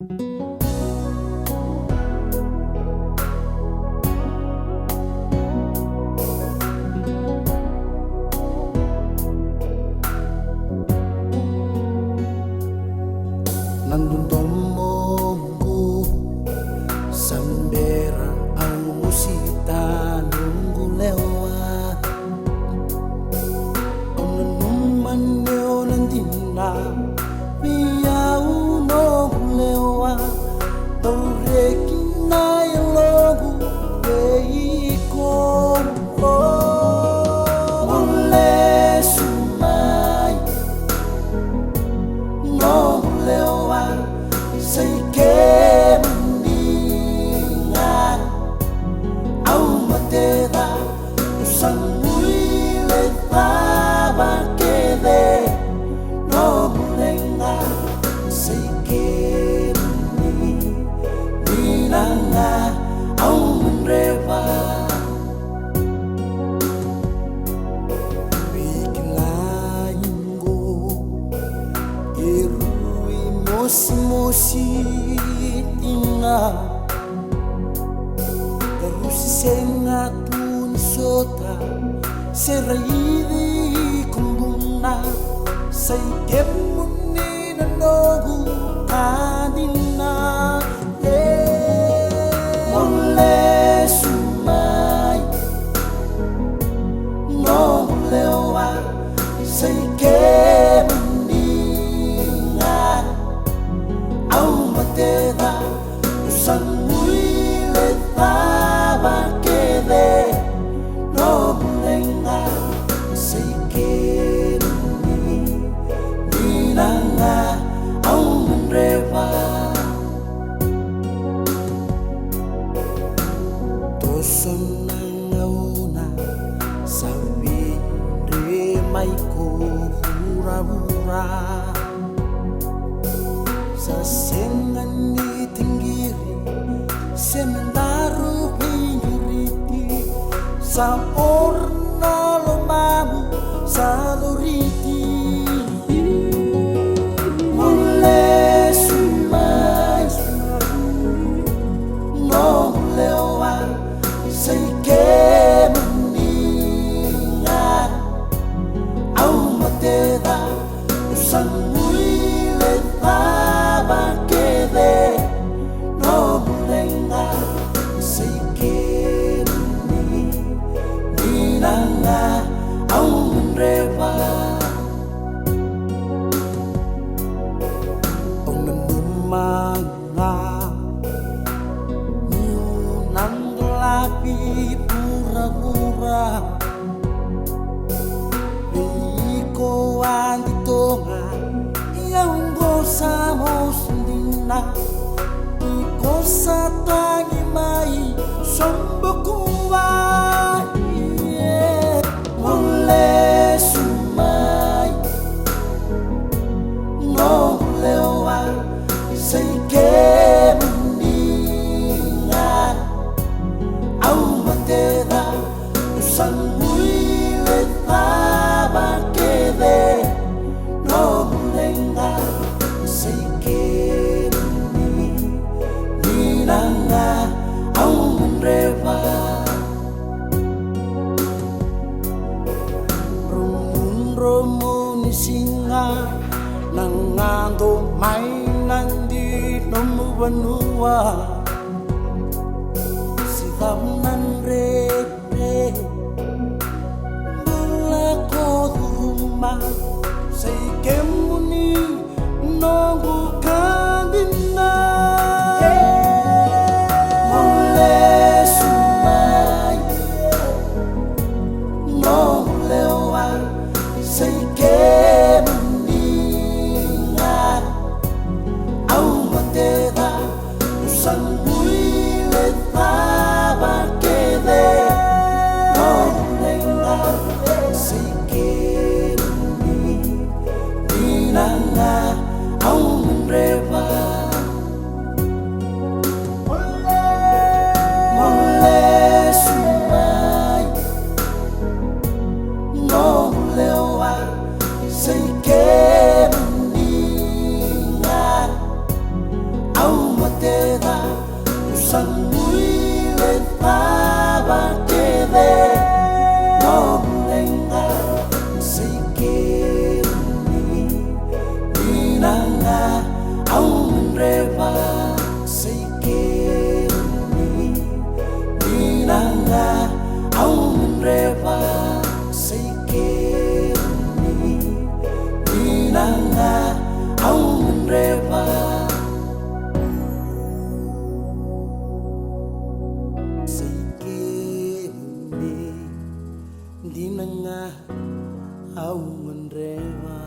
Nandun tombongku sambera ang musita nunggu lewat onanuman neo nandina miau nunggu lewat taureki na yalogu veiko mole sumai nunggu lewat say que mendingan au matera usang muile taba quede no mulenga say que minanga au menreva bikilaingo irui mosi ina terus senga tun sota seraidi kumbuna say kemuni nanogu adina mole sumai no lewa say kemuni au matera usang muile taba quede no mulenga say que minanga au menreva tosonangauna sabi remaiku hura-hura sa sengan ni tinggiri semendaru pinggiriti sa orna lomamu sa loriti mole sumai no lewa say que meninga au matera usang muile taba quede no mulenga say que minanga au menreva onanumanga niunang lapi pura-pura Iko anditonga yang gozamos dina Iko satangi mai sombokuwa mole sumai no lewa say que meninga au matera usang muile taba quede no mulenga say que minanga au menreva rumun singa nangando mainan di nomu banua sidaman re belako rumah say kemuni nongu kandina mole sumai no lewa say que meninga au matera usang muile taba quede no mulenga say que Di na nga aungan rewa